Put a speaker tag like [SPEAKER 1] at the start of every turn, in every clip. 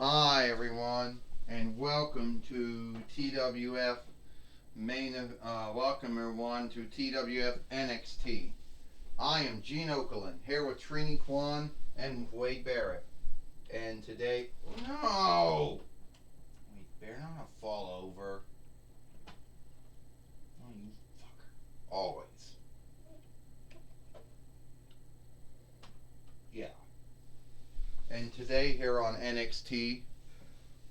[SPEAKER 1] Hi everyone, and welcome to TWF welcome everyone to TWF NXT. I am Gene Okerlund here with Trini Kwan and Wade Barrett. And today, no, Wade Barrett, I'm gonna fall over. Oh, you fucker! Always, yeah. And today here on NXT,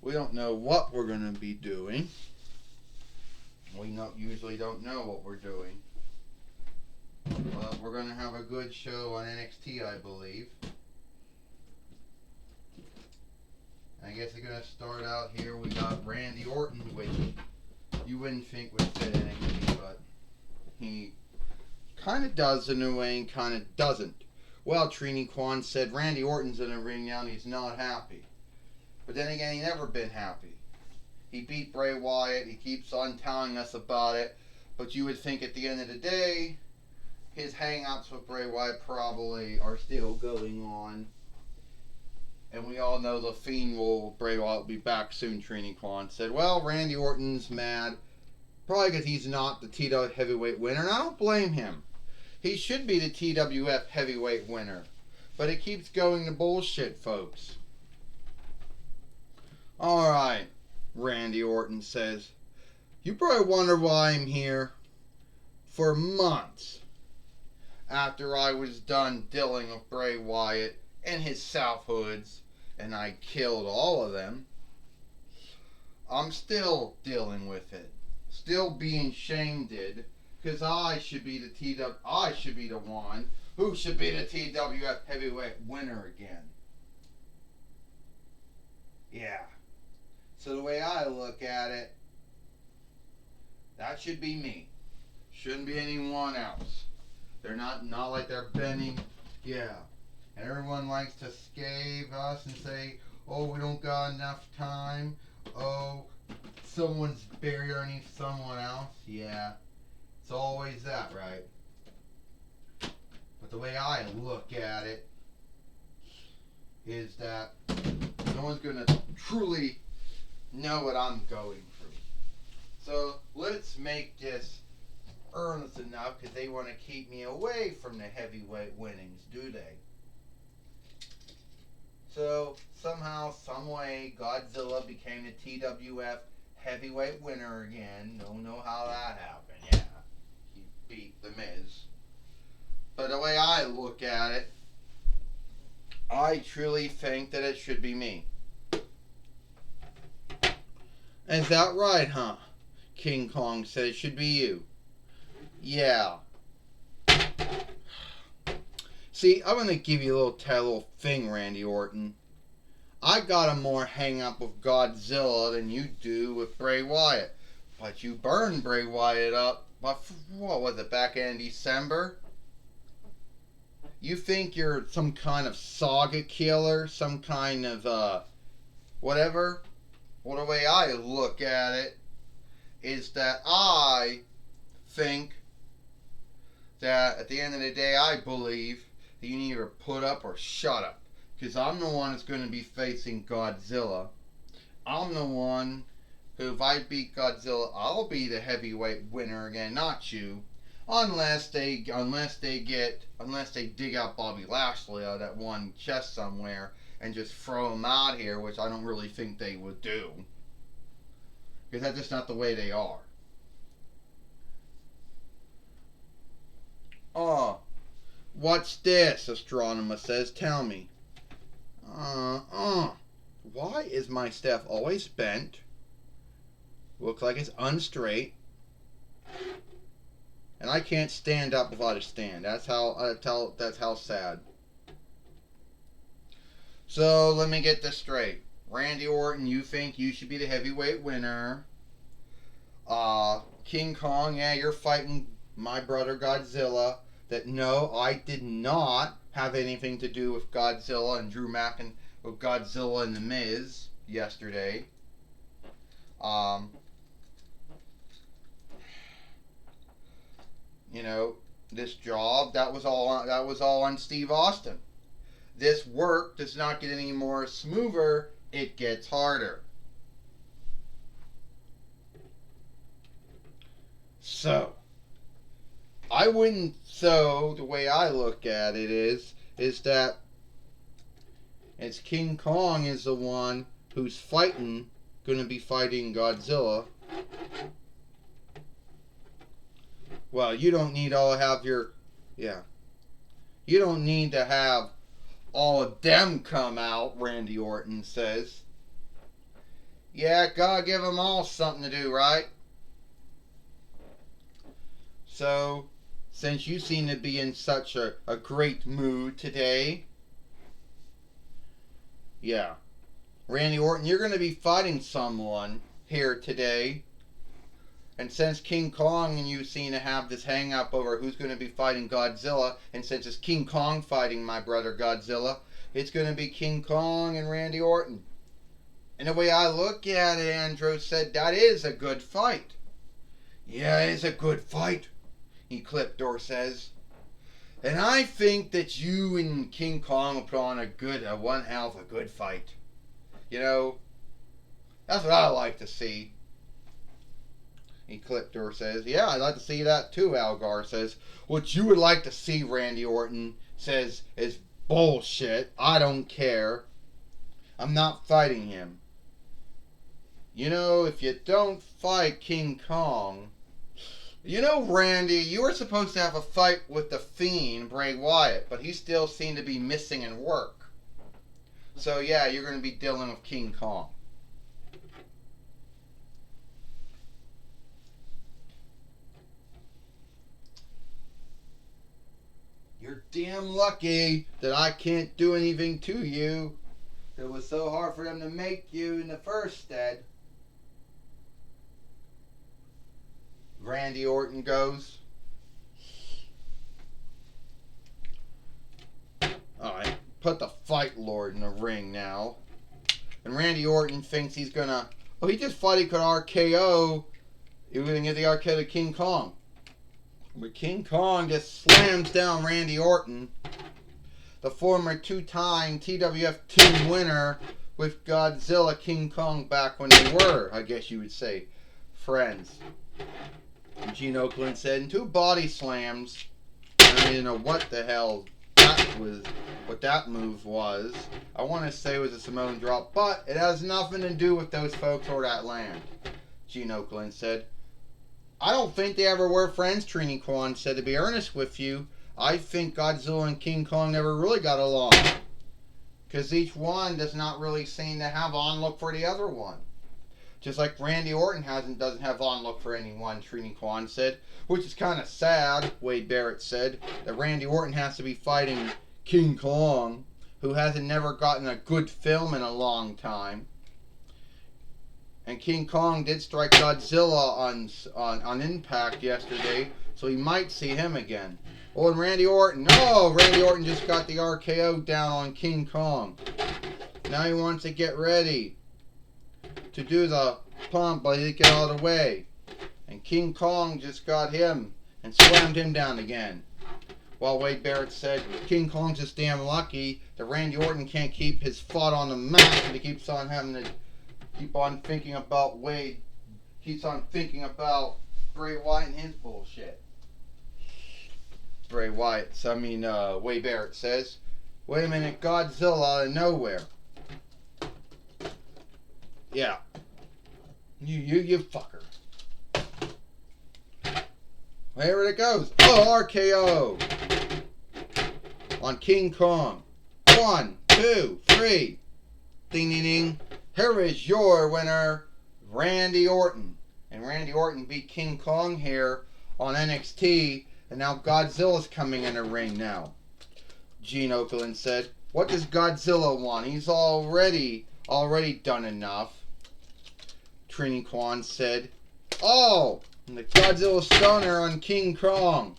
[SPEAKER 1] we don't know what we're gonna be doing. We usually don't know what we're doing. But we're going to have a good show on NXT, I believe. I guess we're going to start out here. We got Randy Orton, which you wouldn't think would fit NXT, but he kind of does in a way and kind of doesn't. Well, Trini Kwan said Randy Orton's in the ring now and he's not happy. But then again, he never been happy. He beat Bray Wyatt. He keeps on telling us about it. But you would think at the end of the day, his hang-ups with Bray Wyatt probably are still going on. And we all know the Fiend Bray Wyatt will be back soon, Trini Kwan said. Well, Randy Orton's mad. Probably because he's not the TWF Heavyweight winner. And I don't blame him. He should be the TWF Heavyweight winner. But it keeps going to bullshit, folks. Alright, Randy Orton says. You probably wonder why I'm here. For months after I was done dealing with Bray Wyatt and his South Hoods, and I killed all of them, I'm still dealing with it. Still being shamed, because I should be the one who should be the TWF Heavyweight winner again. Yeah. So the way I look at it, that should be me. Shouldn't be anyone else. They're not like they're bending. Yeah. And everyone likes to scave us and say, oh, we don't got enough time. Oh, someone's buried underneath someone else. Yeah. It's always that, right? But the way I look at it is that no one's going to truly know what I'm going through. So let's make this earnest enough, because they want to keep me away from the heavyweight winnings, do they? So somehow, some way, Godzilla became the TWF heavyweight winner again. Don't know how that happened. Yeah, he beat The Miz. But the way I look at it, I truly think that it should be me. Is that right, huh? King Kong said it should be you. Yeah. See, I'm going to give you a little thing, Randy Orton. I got a more hang up with Godzilla than you do with Bray Wyatt. But you burned Bray Wyatt up, what was it, back in December? You think you're some kind of saga killer, some kind of, whatever? Well, the way I look at it is that I think that at the end of the day, I believe that you need to either put up or shut up. Because I'm the one that's going to be facing Godzilla. I'm the one who, if I beat Godzilla, I'll be the heavyweight winner again, not you. Unless they dig out Bobby Lashley out of that one chest somewhere and just throw him out here, which I don't really think they would do. Because that's just not the way they are. Oh, what's this? Astronomer says. Tell me. Why is my staff always bent? Looks like it's unstraight. And I can't stand up without a stand. That's how sad. So let me get this straight. Randy Orton, you think you should be the heavyweight winner. King Kong, yeah, you're fighting my brother Godzilla. That no, I did not have anything to do with Godzilla and Drew with Godzilla and The Miz yesterday. You know, this job that was all on Steve Austin. This work does not get any more smoother it gets harder. So, the way I look at it is that it's King Kong is the one who's gonna be fighting Godzilla. Well, you don't need you don't need to have all of them come out, Randy Orton says. Yeah, gotta give them all something to do, right? So, since you seem to be in such a great mood today, yeah, Randy Orton, you're going to be fighting someone here today. And since King Kong and you seem to have this hang up over who's going to be fighting Godzilla, and since it's King Kong fighting my brother Godzilla, it's going to be King Kong and Randy Orton. And the way I look at it, Andrew said, that is a good fight. Yeah, it's a good fight, Ecliptor says. And I think that you and King Kong will put on one hell of a good fight. You know, that's what I like to see. Ecliptor says, yeah, I'd like to see that too, Algar says. What you would like to see, Randy Orton says, is bullshit. I don't care. I'm not fighting him. You know, if you don't fight King Kong... You know, Randy, you were supposed to have a fight with the Fiend, Bray Wyatt, but he still seemed to be missing in work. So, yeah, you're going to be dealing with King Kong. You're damn lucky that I can't do anything to you. It was so hard for them to make you in the first stead. Randy Orton goes. Alright, put the Fight Lord in the ring now. And Randy Orton thinks he's gonna... Oh, he just thought he could RKO. He was gonna get the RKO to King Kong. But King Kong just slams down Randy Orton. The former two-time TWF Team winner with Godzilla King Kong back when they were, I guess you would say, friends. And Gene Okerlund said, and 2 body slams. I don't even know what the hell what that move was. I want to say it was a Samoan drop, but it has nothing to do with those folks or that land, Gene Okerlund said. I don't think they ever were friends, Trini Kwan said. To be earnest with you, I think Godzilla and King Kong never really got along. Because each one does not really seem to have onlook for the other one. Just like Randy Orton doesn't have onlook for anyone, Trini Kwan said. Which is kind of sad, Wade Barrett said, that Randy Orton has to be fighting King Kong, who hasn't never gotten a good film in a long time. And King Kong did strike Godzilla on Impact yesterday, so he might see him again. Oh, and Randy Orton. Oh, Randy Orton just got the RKO down on King Kong. Now he wants to get ready to do the pump, but he didn't get out of the way. And King Kong just got him and slammed him down again. While Wade Barrett said, King Kong's just damn lucky that Randy Orton can't keep his foot on the mat, and he keeps on having to keep on thinking about Wade. Keeps on thinking about Bray Wyatt and his bullshit. Bray Wyatt, Wade Barrett says, wait a minute, Godzilla out of nowhere. Yeah. You fucker. There it goes. Oh, RKO on King Kong. 1, 2, 3. Ding, ding, ding. Here is your winner, Randy Orton. And Randy Orton beat King Kong here on NXT. And now Godzilla's coming in the ring now. Gene Okerlund said, what does Godzilla want? He's already done enough. Trini Kwan said, oh, and the Godzilla Stoner on King Kong.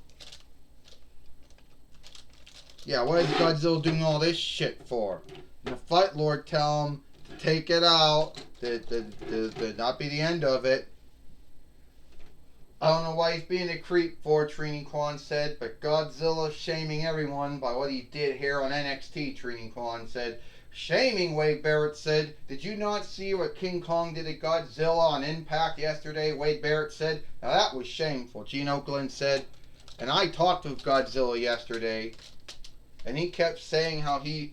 [SPEAKER 1] Yeah, what is Godzilla doing all this shit for? And the Fight Lord tell him to take it out. That not be the end of it. I don't know why he's being a creep for, Trini Kwan said, but Godzilla shaming everyone by what he did here on NXT, Trini Kwan said. Shaming, Wade Barrett said. Did you not see what King Kong did to Godzilla on Impact yesterday? Wade Barrett said. Now that was shameful, Gene Okerlund said. And I talked with Godzilla yesterday, and he kept saying how he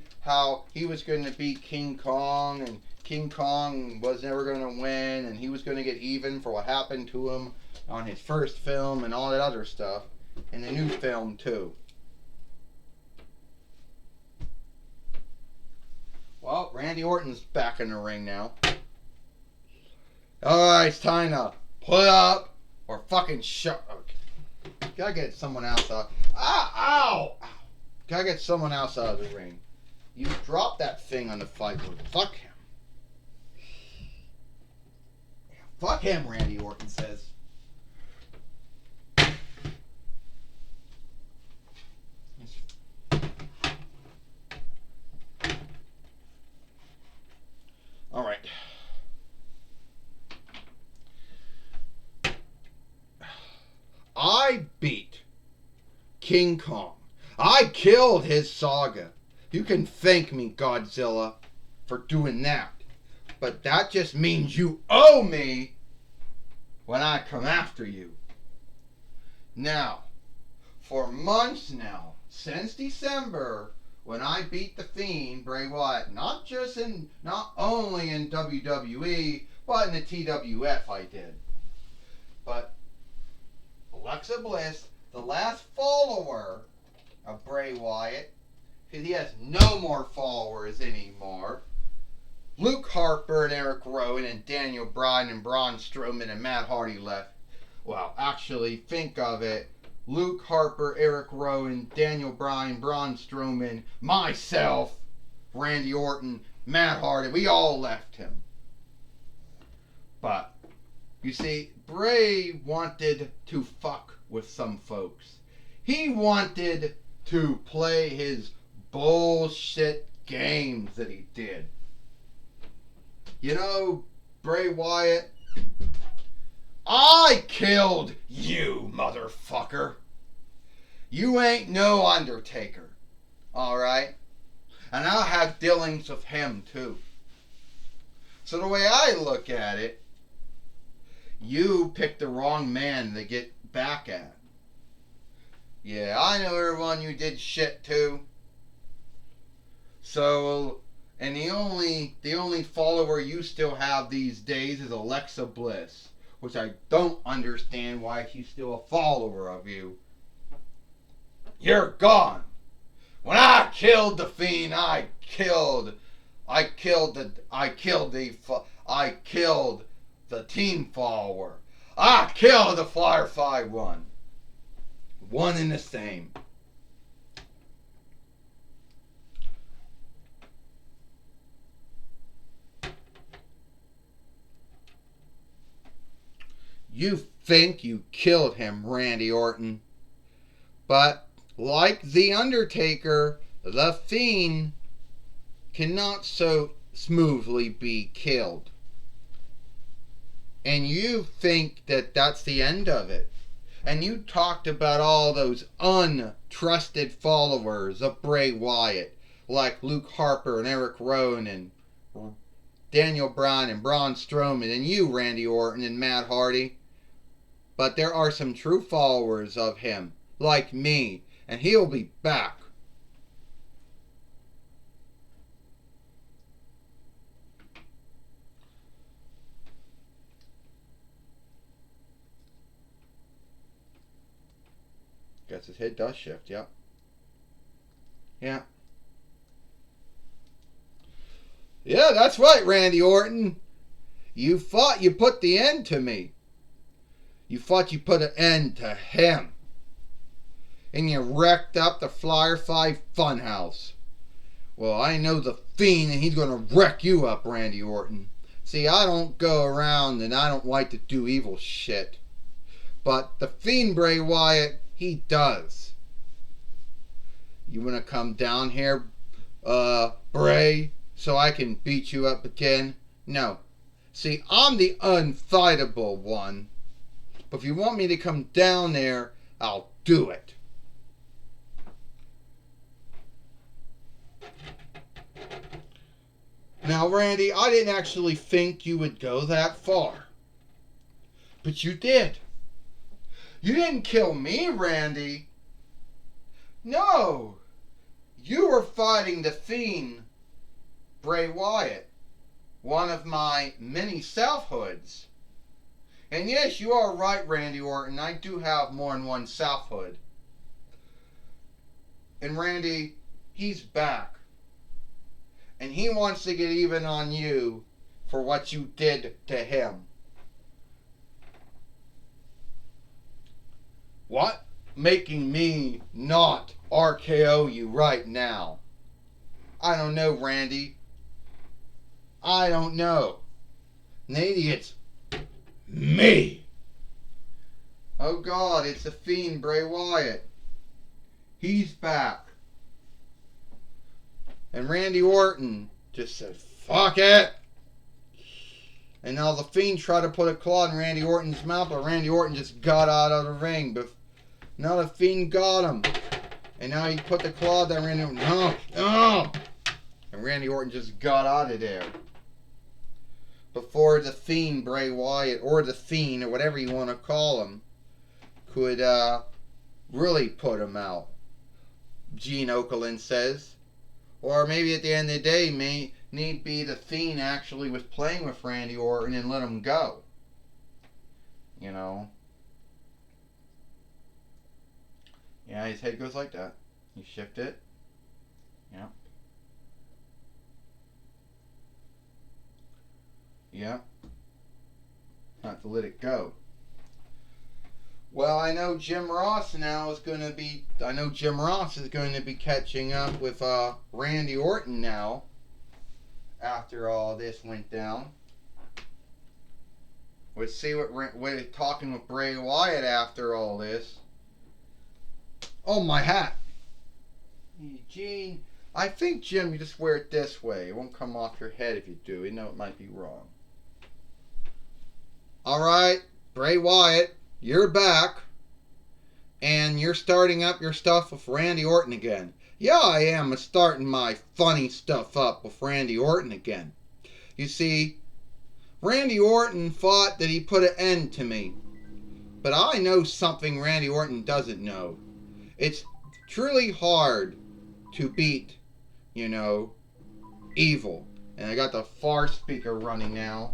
[SPEAKER 1] was going to beat King Kong, and King Kong was never going to win, and he was going to get even for what happened to him on his first film and all that other stuff, and the new film too. Well, Randy Orton's back in the ring now. Alright, it's time to put up or fucking shut. Okay. Gotta get someone else out. Ow! Gotta get someone else out of the ring. You dropped that thing on the fight board. Fuck him. Fuck him, Randy Orton says. Alright. I beat King Kong. I killed his saga. You can thank me, Godzilla, for doing that. But that just means you owe me when I come after you. Now, for months now, since December, when I beat the Fiend, Bray Wyatt, not only in WWE, but in the TWF I did. But Alexa Bliss, the last follower of Bray Wyatt, because he has no more followers anymore. Luke Harper and Eric Rowan and Daniel Bryan and Braun Strowman and Matt Hardy left. Well, actually, think of it. Luke Harper, Eric Rowan, Daniel Bryan, Braun Strowman, myself, Randy Orton, Matt Hardy, we all left him. But, you see, Bray wanted to fuck with some folks. He wanted to play his bullshit games that he did. You know, Bray Wyatt, I killed you, motherfucker. You ain't no Undertaker, alright? And I have dealings with him, too. So the way I look at it, you picked the wrong man to get back at. Yeah, I know everyone you did shit to. So, and the only follower you still have these days is Alexa Bliss, which I don't understand why she's still a follower of you. You're gone. When I killed the Fiend, I killed the team follower. I killed the Firefly one. One and the same. You think you killed him, Randy Orton. But, like The Undertaker, the Fiend cannot so smoothly be killed. And you think that that's the end of it. And you talked about all those untrusted followers of Bray Wyatt, like Luke Harper and Eric Rowan and Daniel Bryan and Braun Strowman, and you, Randy Orton and Matt Hardy. But there are some true followers of him, like me, and he'll be back. Guess his head does shift, yep. Yeah. Yeah, that's right, Randy Orton. You thought you put the end to me. You thought you put an end to him. And you wrecked up the Firefly Funhouse. Well, I know the Fiend, and he's going to wreck you up, Randy Orton. See, I don't go around and I don't like to do evil shit. But the Fiend, Bray Wyatt, he does. You want to come down here, Bray, so I can beat you up again? No. See, I'm the unfightable one. But if you want me to come down there, I'll do it. Now, Randy, I didn't actually think you would go that far. But you did. You didn't kill me, Randy. No. You were fighting the Fiend, Bray Wyatt, one of my many selfhoods. And yes, you are right, Randy Orton. I do have more than one selfhood. And Randy, he's back. And he wants to get even on you for what you did to him. What? Making me not RKO you right now? I don't know, Randy. I don't know. Maybe it's me. Oh God, it's the Fiend Bray Wyatt. He's back. And Randy Orton just said, fuck it. And now the Fiend tried to put a claw in Randy Orton's mouth, but Randy Orton just got out of the ring. But now the Fiend got him. And now he put the claw down Randy Orton. No. And Randy Orton just got out of there. Before the Fiend Bray Wyatt, or the Fiend, or whatever you want to call him, could really put him out. Gene Okerlund says. Or maybe at the end of the day, may need be the Fiend actually was playing with Randy Orton and let him go. You know. Yeah, his head goes like that. You shift it. Yep. Yep. Not to let it go. Well, I know Jim Ross now is going to be... I know Jim Ross is going to be catching up with Randy Orton now. After all this went down. We'll see what talking with Bray Wyatt after all this. Oh, my hat. Gene, I think, Jim, you just wear it this way. It won't come off your head if you do. You know it might be wrong. Alright, Bray Wyatt, you're back. And you're starting up your stuff with Randy Orton again. Yeah, I am starting my funny stuff up with Randy Orton again. You see, Randy Orton thought that he put an end to me. But I know something Randy Orton doesn't know. It's truly hard to beat, you know, evil. And I got the far speaker running now.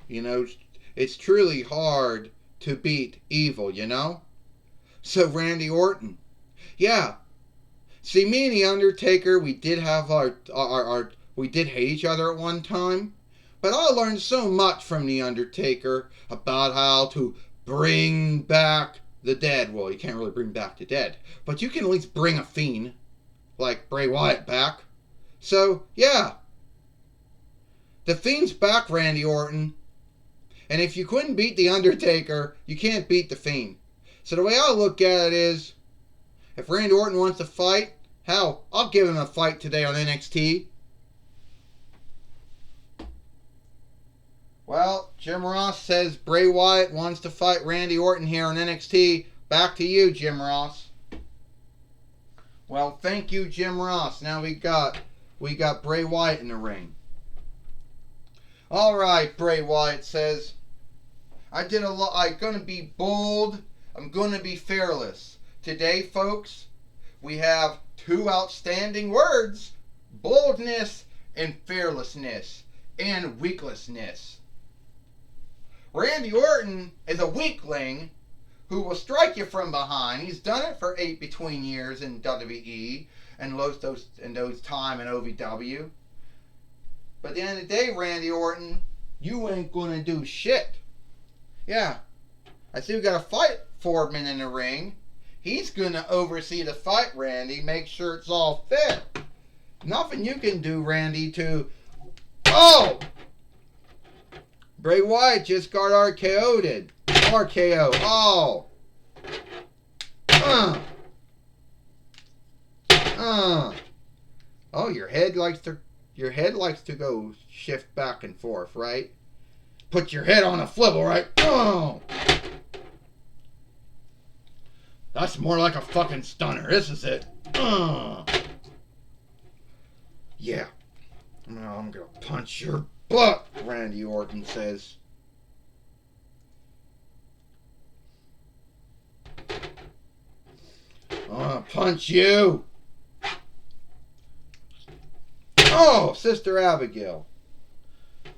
[SPEAKER 1] You know, it's truly hard to beat evil, you know? So Randy Orton. Yeah. See, me and The Undertaker, we did have we did hate each other at one time. But I learned so much from The Undertaker about how to bring back the dead. Well, you can't really bring back the dead. But you can at least bring a Fiend, like Bray Wyatt, back. So, yeah. The Fiend's back, Randy Orton. And if you couldn't beat The Undertaker, you can't beat The Fiend. So the way I look at it is, if Randy Orton wants to fight, hell, I'll give him a fight today on NXT. Well, Jim Ross says Bray Wyatt wants to fight Randy Orton here on NXT. Back to you, Jim Ross. Well, thank you, Jim Ross. Now we got Bray Wyatt in the ring. All right, Bray Wyatt says, I'm gonna be bold. I'm gonna be fearless. Today, folks, we have two outstanding words: boldness and fearlessness and weaklessness. Randy Orton is a weakling who will strike you from behind. He's done it for 8 between years in WWE and those time in OVW. But at the end of the day, Randy Orton, you ain't gonna do shit. Yeah. I see we got a fight foreman in the ring. He's gonna oversee the fight, Randy. Make sure it's all fit. Nothing you can do, Randy, to... Oh! Bray Wyatt just got RKO'd. RKO. Oh! Oh, your head likes to go shift back and forth, right? put your head on a swivel, right? Oh! That's more like a fucking stunner. This is it. Yeah. I'm gonna punch your butt, Randy Orton says. I'm gonna punch you. Oh, Sister Abigail.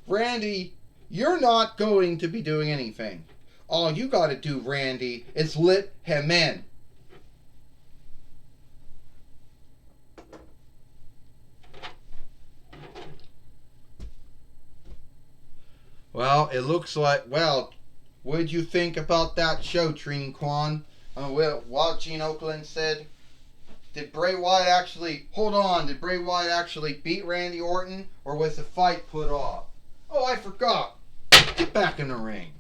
[SPEAKER 1] Randy, you're not going to be doing anything. All you gotta do, Randy, is let him in. Well, it looks like, well, what did you think about that show, Trini Kwan? What Gene Okerlund said? Did Bray Wyatt actually, hold on, did Bray Wyatt actually beat Randy Orton, or was the fight put off? Oh, I forgot. Get back in the ring.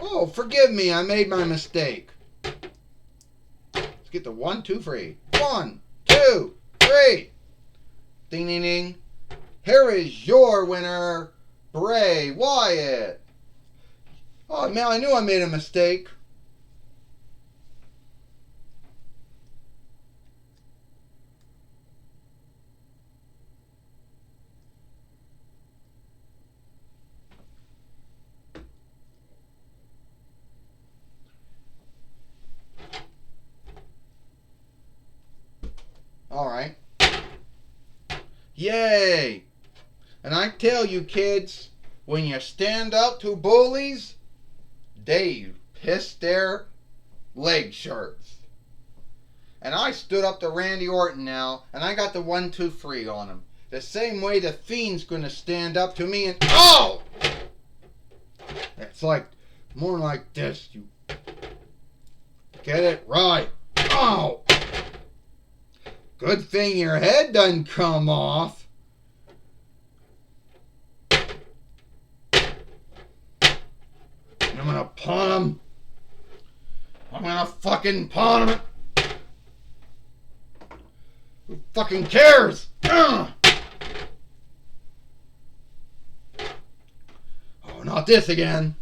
[SPEAKER 1] Oh, forgive me, I made my mistake. Let's get the 1, 2, 3. 1, 2, 3. Ding, ding, ding. Here is your winner, Bray Wyatt. Oh, man, I knew I made a mistake. Alright. Yay! And I tell you kids, when you stand up to bullies, they piss their leg shirts. And I stood up to Randy Orton now, and I got the 1, 2, 3 on him. The same way the Fiend's gonna stand up to me and oh! It's like, more like this, you get it right. Oh! Good thing your head doesn't come off. I'm gonna pawn him. I'm gonna fucking pawn him. Who fucking cares? Oh, not this again.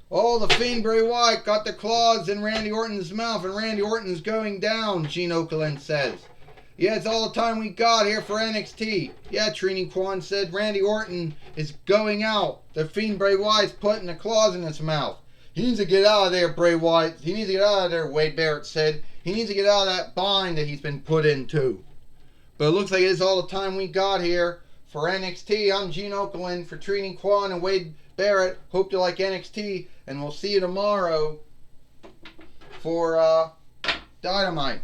[SPEAKER 1] Oh, the Fiend Bray Wyatt got the claws in Randy Orton's mouth, and Randy Orton's going down, Gene Okerlund says. Yeah, it's all the time we got here for NXT. Yeah, Trini Kwan said Randy Orton is going out. The Fiend Bray Wyatt's putting the claws in his mouth. He needs to get out of there, Bray Wyatt. He needs to get out of there, Wade Barrett said. He needs to get out of that bind that he's been put into. But it looks like it's all the time we got here for NXT. I'm Gene Okerlund for Trini Kwan and Wade Barrett. Hope you like NXT, and we'll see you tomorrow for Dynamite.